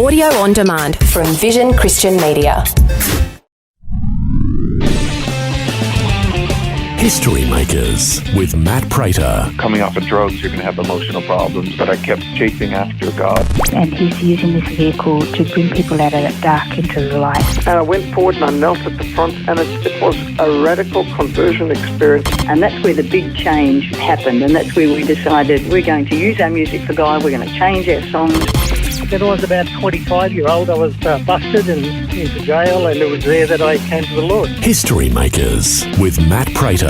Audio on demand from Vision Christian Media. History Makers with Matt Prater. Coming off of drugs, you're going to have emotional problems, but I kept chasing after God. And he's using this vehicle to bring people out of that dark into the light. And I went forward and I knelt at the front, and it was a radical conversion experience. And that's where the big change happened, and that's where we decided we're going to use our music for God, we're going to change our songs. When I was about 25-year-old, I was busted and into jail, and it was there that I came to the Lord. History Makers with Matt Prater.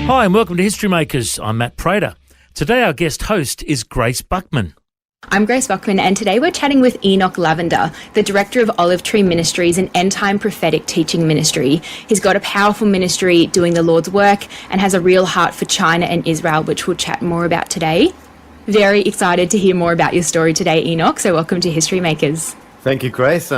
Hi and welcome to History Makers. I'm Matt Prater. Today our guest host is Grace Buckman. I'm Grace Buckman, and today we're chatting with Enoch Lavender, the director of Olive Tree Ministries, an end-time prophetic teaching ministry. He's got a powerful ministry doing the Lord's work and has a real heart for China and Israel, which we'll chat more about today. Very excited to hear more about your story today, Enoch, so welcome to History Makers. Thank you, Grace.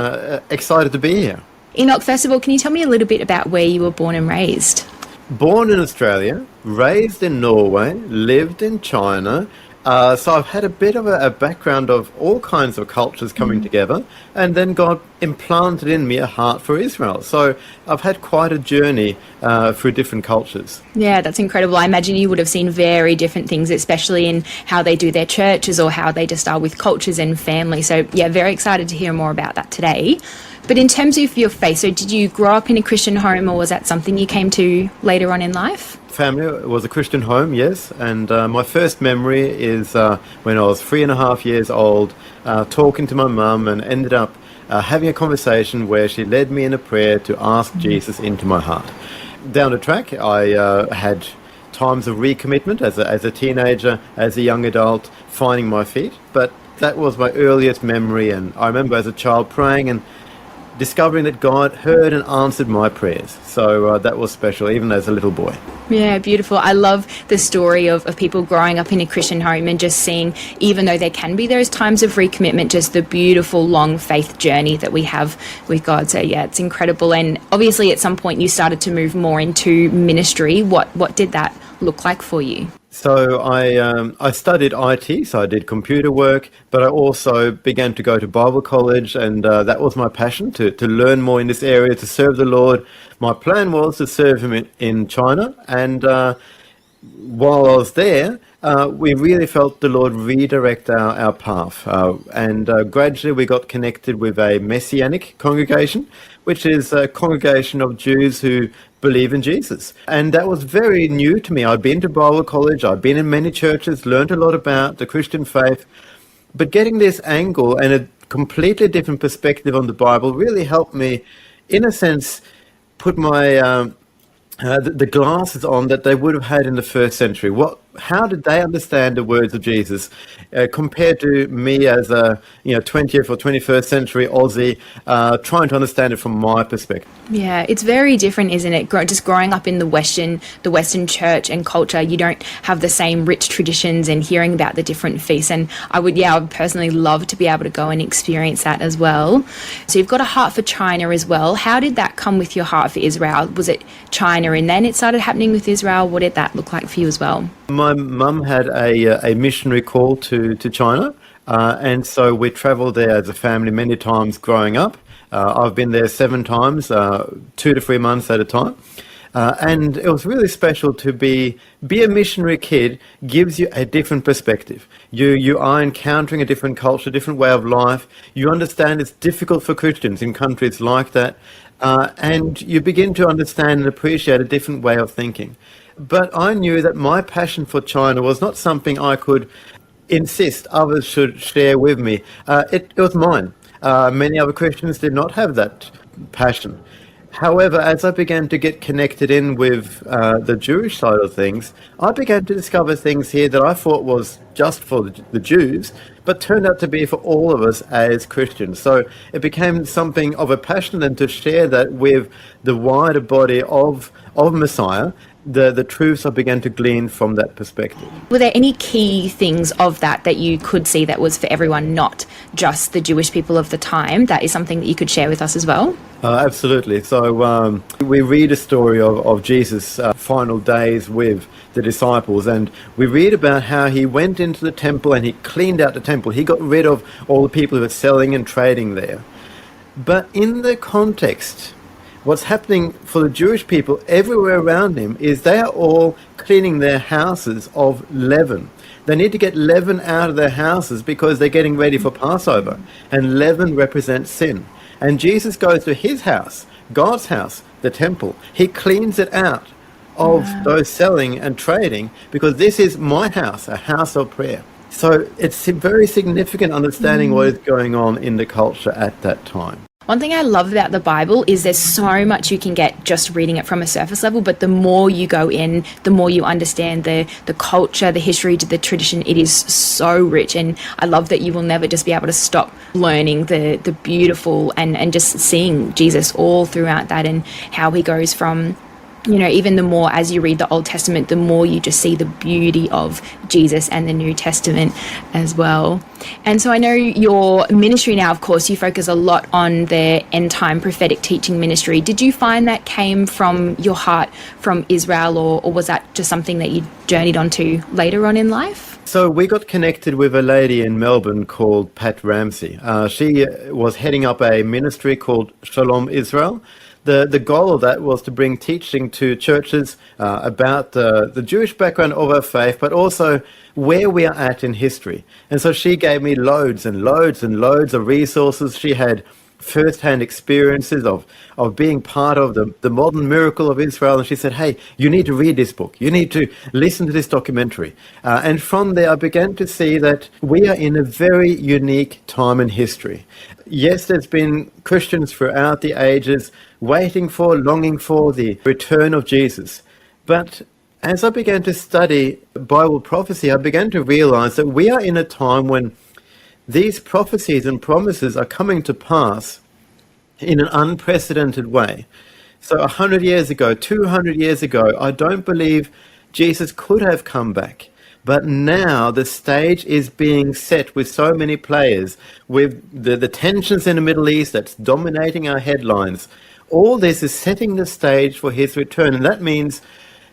Excited to be here. Enoch, first of all, can you tell me a little bit about where you were born and raised? Born in Australia, raised in Norway, lived in China. So I've had a bit of a background of all kinds of cultures coming together, and then God implanted in me a heart for Israel. So I've had quite a journey through different cultures. Yeah, that's incredible. I imagine you would have seen very different things, especially in how they do their churches or how they just are with cultures and family. So yeah, very excited to hear more about that today. But in terms of your faith, so did you grow up in a Christian home, or was that something you came to later on in life? Family was a Christian home, yes, and my first memory is when I was 3.5 years old, talking to my mum, and ended up having a conversation where she led me in a prayer to ask Jesus into my heart. Down the track, I had times of recommitment as a teenager, as a young adult, finding my feet, but that was my earliest memory, and I remember as a child praying and discovering that God heard and answered my prayers. So that was special, even as a little boy. Yeah, beautiful. I love the story of people growing up in a Christian home and just seeing, even though there can be those times of recommitment, just the beautiful long faith journey that we have with God. So yeah, it's incredible. And obviously at some point you started to move more into ministry. What did that look like for you? So I studied IT, so I did computer work, but I also began to go to Bible college, and that was my passion, to learn more in this area, to serve the Lord. My plan was to serve him in China, and while I was there, we really felt the Lord redirect our path, and gradually we got connected with a Messianic congregation, which is a congregation of Jews who believe in Jesus. And that was very new to me. I'd been to Bible college, I'd been in many churches, learned a lot about the Christian faith, but getting this angle and a completely different perspective on the Bible really helped me, in a sense, put my the glasses on that they would have had in the first century. How did they understand the words of Jesus compared to me as a 20th or 21st century Aussie trying to understand it from my perspective? Yeah, it's very different, isn't it? Just growing up in the Western church and culture, you don't have the same rich traditions and hearing about the different feasts. And I would personally love to be able to go and experience that as well. So you've got a heart for China as well. How did that come with your heart for Israel? Was it China and then it started happening with Israel? What did that look like for you as well? My mum had a missionary call to China, and so we travelled there as a family many times growing up. I've been there 7 times, 2 to 3 months at a time. And it was really special to be a missionary kid. Gives you a different perspective. You are encountering a different culture, different way of life. You understand it's difficult for Christians in countries like that. And you begin to understand and appreciate a different way of thinking. But I knew that my passion for China was not something I could insist others should share with me. It was mine. Many other Christians did not have that passion. However, as I began to get connected in with the Jewish side of things, I began to discover things here that I thought was just for the Jews, but turned out to be for all of us as Christians. So it became something of a passion then to share that with the wider body of Messiah, the truths I began to glean from that perspective. Were there any key things of that you could see that was for everyone, not just the Jewish people of the time? That is something that you could share with us as well? Absolutely. So we read a story of Jesus' final days with the disciples, and we read about how he went into the temple and he cleaned out the temple. He got rid of all the people who were selling and trading there. But in the context, what's happening for the Jewish people everywhere around him is they are all cleaning their houses of leaven. They need to get leaven out of their houses because they're getting ready for Passover, and leaven represents sin. And Jesus goes to his house, God's house, the temple. He cleans it out of those selling and trading, because this is my house, a house of prayer. So it's a very significant understanding what is going on in the culture at that time. One thing I love about the Bible is there's so much you can get just reading it from a surface level, but the more you go in, the more you understand the culture, the history, the tradition. It is so rich, and I love that you will never just be able to stop learning the beautiful and just seeing Jesus all throughout that, and how he goes from, you know, even the more as you read the Old Testament, the more you just see the beauty of Jesus and the New Testament as well. And so I know your ministry now, of course, you focus a lot on the end time prophetic teaching ministry. Did you find that came from your heart from Israel, or was that just something that you journeyed onto later on in life? So we got connected with a lady in Melbourne called Pat Ramsey. She was heading up a ministry called Shalom Israel. The goal of that was to bring teaching to churches about the Jewish background of our faith, but also where we are at in history. And so she gave me loads and loads and loads of resources. She had first-hand experiences of being part of the modern miracle of Israel. And she said, hey, you need to read this book. You need to listen to this documentary. And from there, I began to see that we are in a very unique time in history. Yes, there's been Christians throughout the ages waiting for, longing for the return of Jesus. But as I began to study Bible prophecy, I began to realize that we are in a time when these prophecies and promises are coming to pass in an unprecedented way. So 100 years ago, 200 years ago, I don't believe Jesus could have come back. But now the stage is being set with so many players, with the tensions in the Middle East that's dominating our headlines. All this is setting the stage for his return. And that means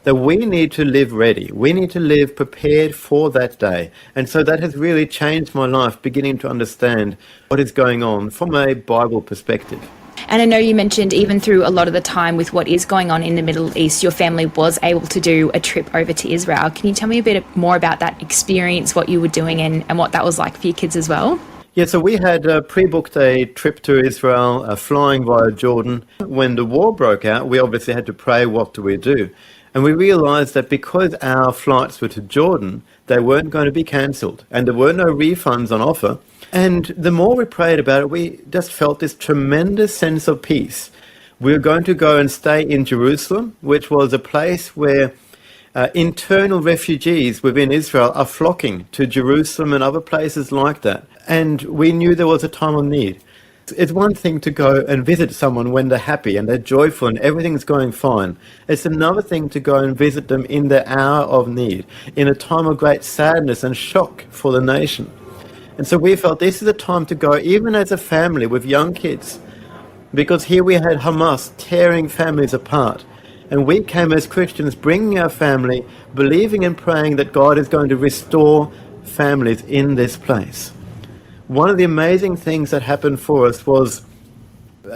that we need to live ready. We need to live prepared for that day. And so that has really changed my life, beginning to understand what is going on from a Bible perspective. And I know you mentioned even through a lot of the time with what is going on in the Middle East, your family was able to do a trip over to Israel. Can you tell me a bit more about that experience, what you were doing and what that was like for your kids as well? Yeah, so we had pre-booked a trip to Israel, flying via Jordan. When the war broke out, we obviously had to pray, what do we do? And we realized that because our flights were to Jordan, they weren't going to be cancelled and there were no refunds on offer. And the more we prayed about it, we just felt this tremendous sense of peace. We were going to go and stay in Jerusalem, which was a place where internal refugees within Israel are flocking to Jerusalem and other places like that. And we knew there was a time of need. It's one thing to go and visit someone when they're happy and they're joyful and everything's going fine. It's another thing to go and visit them in their hour of need, in a time of great sadness and shock for the nation. And so we felt this is a time to go, even as a family with young kids, because here we had Hamas tearing families apart. And we came as Christians, bringing our family, believing and praying that God is going to restore families in this place. One of the amazing things that happened for us was,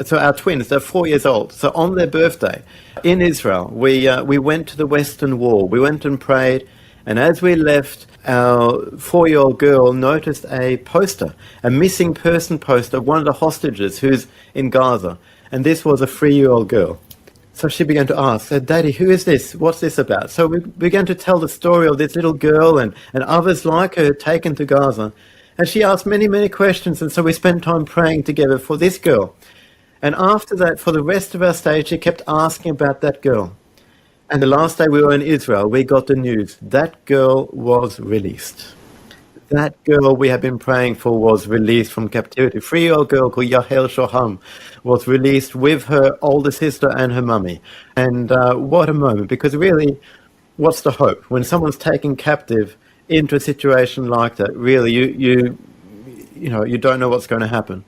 so our twins, they're 4 years old. So on their birthday in Israel, we went to the Western Wall. We went and prayed. And as we left, our 4-year-old girl noticed a poster, a missing person poster of one of the hostages who's in Gaza. And this was a 3-year-old girl. So she began to ask, Daddy, who is this? What's this about? So we began to tell the story of this little girl and others like her taken to Gaza. And she asked many, many questions, and so we spent time praying together for this girl. And after that, for the rest of our stay, she kept asking about that girl. And the last day we were in Israel, we got the news. That girl was released. That girl we had been praying for was released from captivity. A 3-year-old girl called Yahel Shoham was released with her older sister and her mummy. And what a moment, because really, what's the hope? When someone's taken captive into a situation like that, really, you don't know what's going to happen.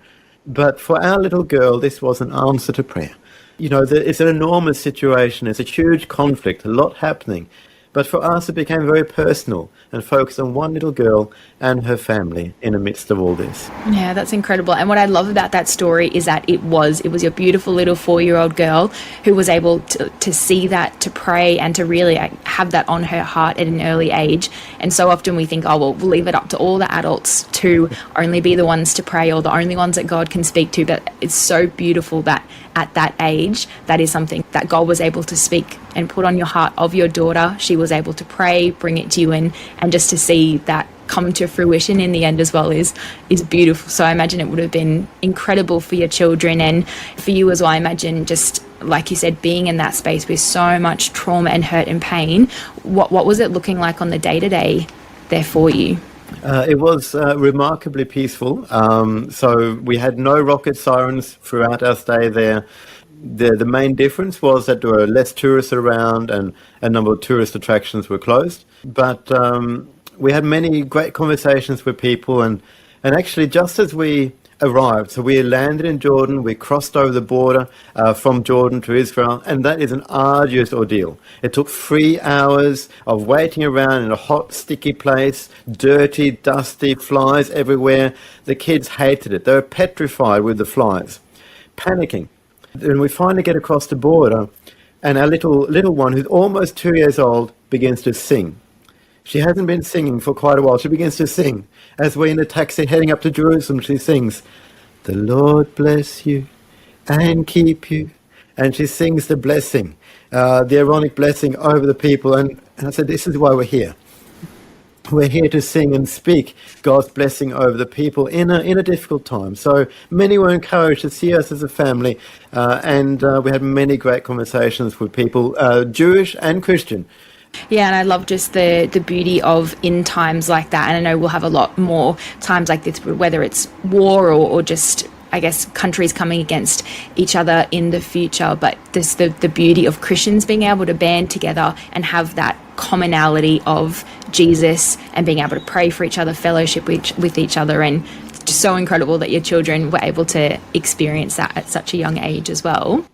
But for our little girl, this was an answer to prayer. You know, it's an enormous situation. It's a huge conflict, a lot happening. But for us, it became very personal and focused on one little girl and her family in the midst of all this. Yeah, that's incredible. And what I love about that story is that it was your beautiful little 4-year-old girl who was able to see that, to pray, and to really have that on her heart at an early age. And so often we think, oh, well, we'll leave it up to all the adults to only be the ones to pray or the only ones that God can speak to. But it's so beautiful that at that age, that is something that God was able to speak and put on your heart of your daughter. She was able to pray, bring it to you, and just to see that come to fruition in the end as well is beautiful. So I imagine it would have been incredible for your children and for you as well. I imagine, just like you said, being in that space with so much trauma and hurt and pain. What was it looking like on the day-to-day there for you? It was remarkably peaceful. So we had no rocket sirens throughout our stay there. The main difference was that there were less tourists around and a number of tourist attractions were closed. But we had many great conversations with people, and actually just as we arrived, so we landed in Jordan, we crossed over the border from Jordan to Israel, and that is an arduous ordeal. It took 3 hours of waiting around in a hot, sticky place, dirty, dusty, flies everywhere. The kids hated it. They were petrified with the flies, panicking. And we finally get across the border, and our little one, who's almost 2 years old, begins to sing. She hasn't been singing for quite a while. She begins to sing. As we're in a taxi heading up to Jerusalem, she sings, "The Lord bless you and keep you." And she sings the blessing, the Aaronic blessing over the people. And I said, this is why we're here. We're here to sing and speak God's blessing over the people in a difficult time. So many were encouraged to see us as a family, and we had many great conversations with people, Jewish and Christian. Yeah, and I love just the beauty of in times like that. And I know we'll have a lot more times like this, whether it's war or just, I guess, countries coming against each other in the future. But there's the beauty of Christians being able to band together and have that commonality of Jesus and being able to pray for each other, fellowship with each other. And it's just so incredible that your children were able to experience that at such a young age as well.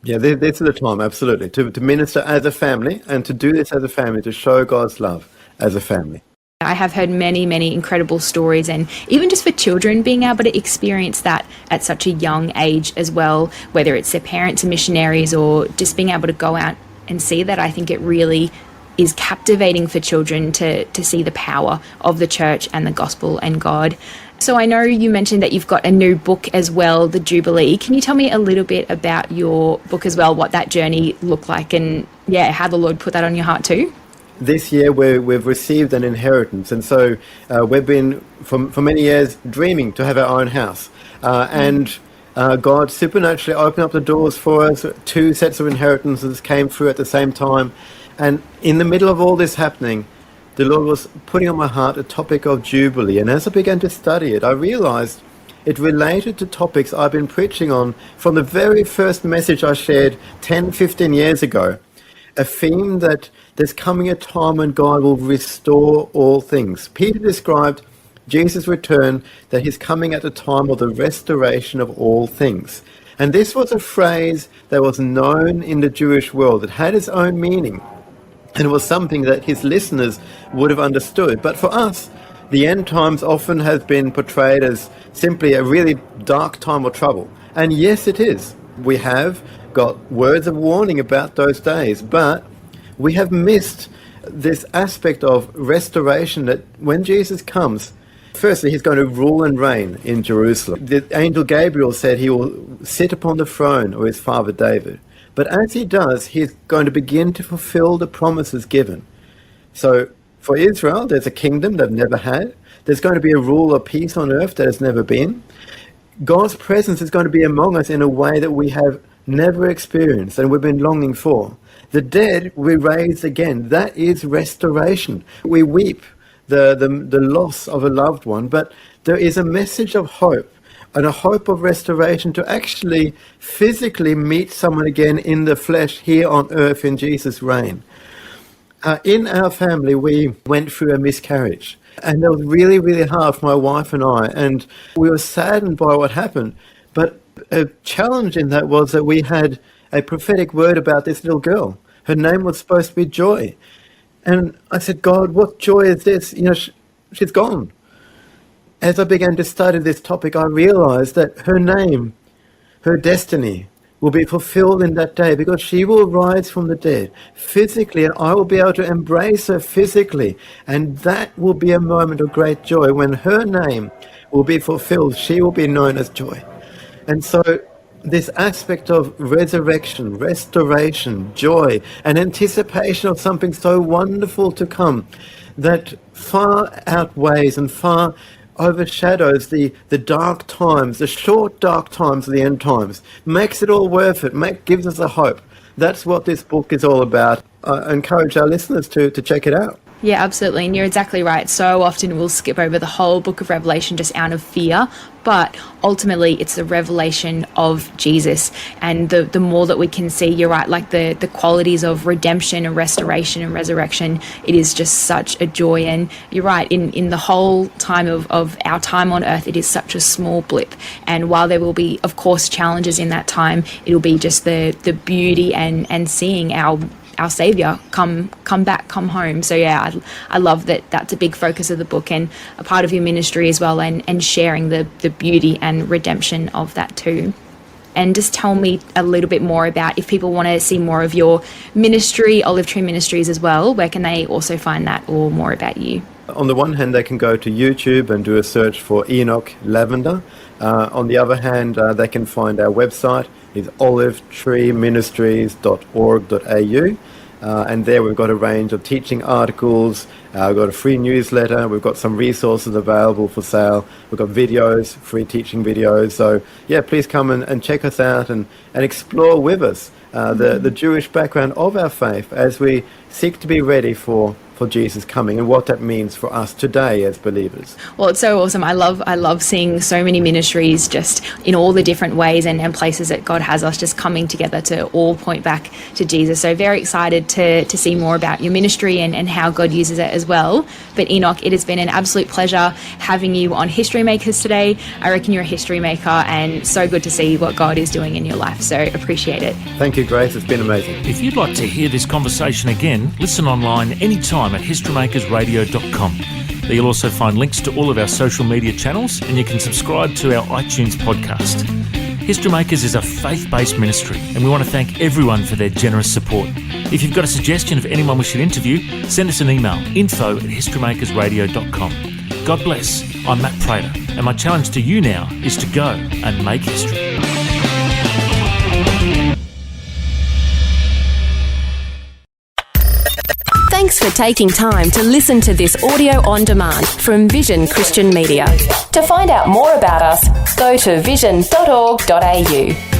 Yeah, this is the time, absolutely, to minister as a family and to do this as a family, to show God's love as a family. I have heard many, many incredible stories, and even just for children being able to experience that at such a young age as well, whether it's their parents are missionaries or just being able to go out and see that. I think it really is captivating for children to see the power of the church and the gospel and God. So I know you mentioned that you've got a new book as well, The Jubilee. Can you tell me a little bit about your book as well, what that journey looked like, and how the Lord put that on your heart too? This year we've received an inheritance, and so we've been for many years dreaming to have our own house, and God supernaturally opened up the doors for us. 2 sets of inheritances came through at the same time, and in the middle of all this happening, the Lord was putting on my heart a topic of Jubilee, and as I began to study it, I realized it related to topics I've been preaching on from the very first message I shared 10, 15 years ago. A theme that there's coming a time when God will restore all things. Peter described Jesus' return, that he's coming at the time of the restoration of all things. And this was a phrase that was known in the Jewish world. It had its own meaning, and it was something that his listeners would have understood. But for us, the end times often has been portrayed as simply a really dark time of trouble. And yes, it is. We have got words of warning about those days, but we have missed this aspect of restoration, that when Jesus comes, firstly, he's going to rule and reign in Jerusalem. The angel Gabriel said he will sit upon the throne of his father David. But as he does, he's going to begin to fulfill the promises given. So for Israel, there's a kingdom they've never had. There's going to be a rule of peace on earth that has never been. God's presence is going to be among us in a way that we have never experienced and we've been longing for. The dead we raise again. That is restoration. We weep the loss of a loved one, but there is a message of hope and a hope of restoration to actually physically meet someone again in the flesh here on earth in Jesus' reign. In our family, we went through a miscarriage, and it was really, really hard for my wife and I, and we were saddened by what happened. But a challenge in that was that we had a prophetic word about this little girl. Her name was supposed to be Joy. And I said, God, what joy is this? She's gone. As I began to study this topic, I realized that her name, her destiny, will be fulfilled in that day, because she will rise from the dead physically, and I will be able to embrace her physically. And that will be a moment of great joy. When her name will be fulfilled, she will be known as Joy. And so this aspect of resurrection, restoration, joy, and anticipation of something so wonderful to come, that far outweighs and far overshadows the dark times, the short dark times of the end times, makes it all worth it, gives us a hope. That's what this book is all about. I encourage our listeners to check it out. Yeah, absolutely. And you're exactly right. So often we'll skip over the whole book of Revelation just out of fear, but ultimately it's the revelation of Jesus. And the more that we can see, you're right, like the qualities of redemption and restoration and resurrection, it is just such a joy. And you're right, in the whole time of our time on earth, it is such a small blip. And while there will be, of course, challenges in that time, it'll be just the beauty and seeing our Saviour come back, come home. So yeah, I love that that's a big focus of the book and a part of your ministry as well, and sharing the beauty and redemption of that too. And just tell me a little bit more about, if people want to see more of your ministry, Olive Tree Ministries as well, where can they also find that, or more about you? On the one hand, they can go to YouTube and do a search for Enoch Lavender. On the other hand, they can find our website. It's olivetreeministries.org.au. And there we've got a range of teaching articles, we've got a free newsletter, we've got some resources available for sale, we've got videos, free teaching videos. So yeah, please come and check us out and explore with us the Jewish background of our faith as we seek to be ready for Jesus coming, and what that means for us today as believers. Well, it's so awesome. I love seeing so many ministries just in all the different ways and places that God has us just coming together to all point back to Jesus. So very excited to see more about your ministry and how God uses it as well. But Enoch, it has been an absolute pleasure having you on History Makers today. I reckon you're a history maker, and so good to see what God is doing in your life. So appreciate it. Thank you, Grace. It's been amazing. If you'd like to hear this conversation again, listen online anytime at historymakersradio.com. There you'll also find links to all of our social media channels, and you can subscribe to our iTunes podcast. History Makers is a faith-based ministry, and we want to thank everyone for their generous support. If you've got a suggestion of anyone we should interview, send us an email, info@historymakersradio.com. God bless. I'm Matt Prater, and my challenge to you now is to go and make history. Thanks for taking time to listen to this audio on demand from Vision Christian Media. To find out more about us, go to vision.org.au.